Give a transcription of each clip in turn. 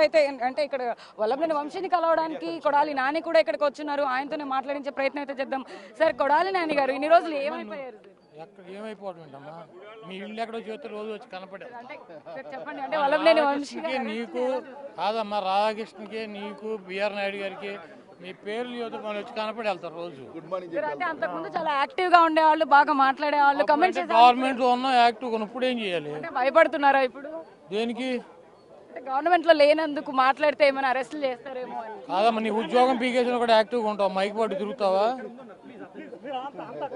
అయితే అంటే ఇక్కడ వల్లభనేని వంశీని కలవడానికి కొడాలి నాని కూడా ఇక్కడికి వచ్చున్నారు. ఆయనతోనే మాట్లాడించే ప్రయత్నం అయితే చేద్దాం. సార్, కొడాలి నాని గారు ఇన్ని రోజులు ఏమైపోయారు? ఎక్కడ ఏమైపోవడం ఏంటమ్మా, మీ ఇల్లు ఎక్కడో చేస్తే రోజు వచ్చి కనపడే చెప్పండి. అంటే వల్లభనేని వంశీ నీకు కాదమ్మా, రాధాకృష్ణకి నీకు బిఆర్ నాయుడు గారికి మీ పేర్లు యువత మనం వచ్చి కనపడి వెళ్తారు రోజు. అంటే అంతకుముందు చాలా యాక్టివ్ గా ఉండేవాళ్ళు, బాగా మాట్లాడేవాళ్ళు, కమెంట్స్ గవర్నమెంట్ లో ఉన్న యాక్టివ్ ఇప్పుడు ఏం చేయాలి? భయపడుతున్నారా ఇప్పుడు? దేనికి? గవర్నమెంట్ లో లేనందుకు మాట్లాడితే ఏమైనా అరెస్టులు చేస్తారేమో అని. కాదమ్మా, నీ ఉద్యోగం పీకేసిన కూడా యాక్టివ్గా ఉంటావు, మైక్ పట్టు తిరుగుతావా?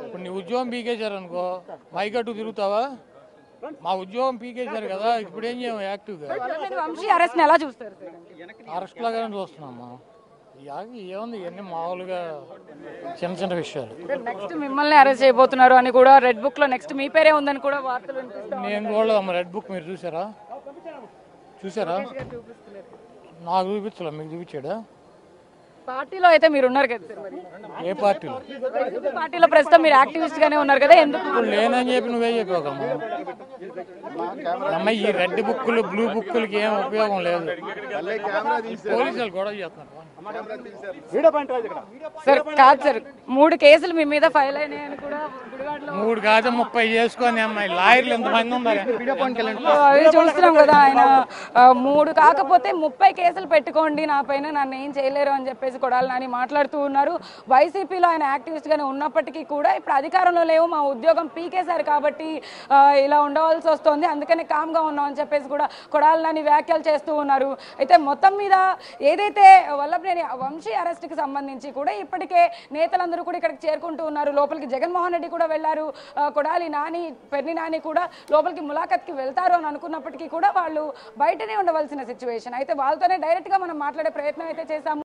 ఇప్పుడు నీ ఉద్యోగం పీకేశారు అనుకో, మైక్ అట్టు తిరుగుతావా? మా ఉద్యోగం పీకేశారు కదా, ఇప్పుడు ఏం చేయము యాక్టివ్గా. వంశీ అరెస్ట్ ఎలా చూస్తారు? అరెస్ట్ లాగానే చూస్తున్నామ్మా. ఏముంది, ఇవన్నీ మామూలుగా చిన్న చిన్న విషయాలు. నెక్స్ట్ మిమ్మల్ని అరెస్ట్ చేయబోతున్నారు అని కూడా రెడ్ బుక్ లో నెక్స్ట్ మీ పేరే ఉందని కూడా వార్తలు వినిపిస్తాయి. నేను చూడలేదమ్మా రెడ్ బుక్, మీరు చూసారా? నాకు చూపించలే, మీకు చూపించాడా? పార్టీలో అయితే మీరు ఉన్నారు కదా సార్, మరి ఏ పార్టీలో? పార్టీలో ప్రస్తుతం మీరు యాక్టివిస్ట్ గానే ఉన్నారు కదా, ఎందుకు లేనని చెప్పి నువ్వే చెప్పావమ్మా. అమ్మ, ఈ రెడ్ బుక్కులు బ్లూ బుక్కులకి ఏం ఉపయోగం లేదు. పోలీసులు గొడవ చేస్తున్నారు సార్. కాదు సార్, 3 కేసులు మీ మీద ఫైల్ అయినాయని కూడా 3 కాదు 30 చేసుకొని అమ్మాయి లాయర్లు ఎంతమంది ఉన్నారు? అవి చూస్తున్నాం కదా. ఆయన 3 కాకపోతే 30 కేసులు పెట్టుకోండి నా పైన, నన్ను ఏం చేయలేరు అని చెప్పేసి కొడాలి నాని మాట్లాడుతూ ఉన్నారు. వైసీపీలో ఆయన యాక్టివిస్ట్ గానే ఉన్నప్పటికీ కూడా ఇప్పుడు అధికారంలో లేవు, మా ఉద్యోగం పీకేశారు కాబట్టి ఇలా ఉండవలసి వస్తుంది, అందుకనే కామ్ గా ఉన్నాం అని చెప్పేసి కూడా కొడాలి నాని వ్యాఖ్యలు చేస్తూ ఉన్నారు. అయితే మొత్తం మీద ఏదైతే వల్లభనేని వంశీ అరెస్ట్ కి సంబంధించి కూడా ఇప్పటికే నేతలందరూ కూడా ఇక్కడికి చేరుకుంటూ ఉన్నారు. లోపలికి జగన్మోహన్ రెడ్డి కూడా వెళ్లారు, కొడాలి నాని, పెర్ని నాని కూడా లోపలికి ములాఖత్ కి వెళ్తారు అని అనుకున్నప్పటికీ కూడా వాళ్ళు బయటనే ఉండవలసిన సిచ్యువేషన్. అయితే వాళ్ళతోనే డైరెక్ట్ గా మనం మాట్లాడే ప్రయత్నం అయితే చేశాము.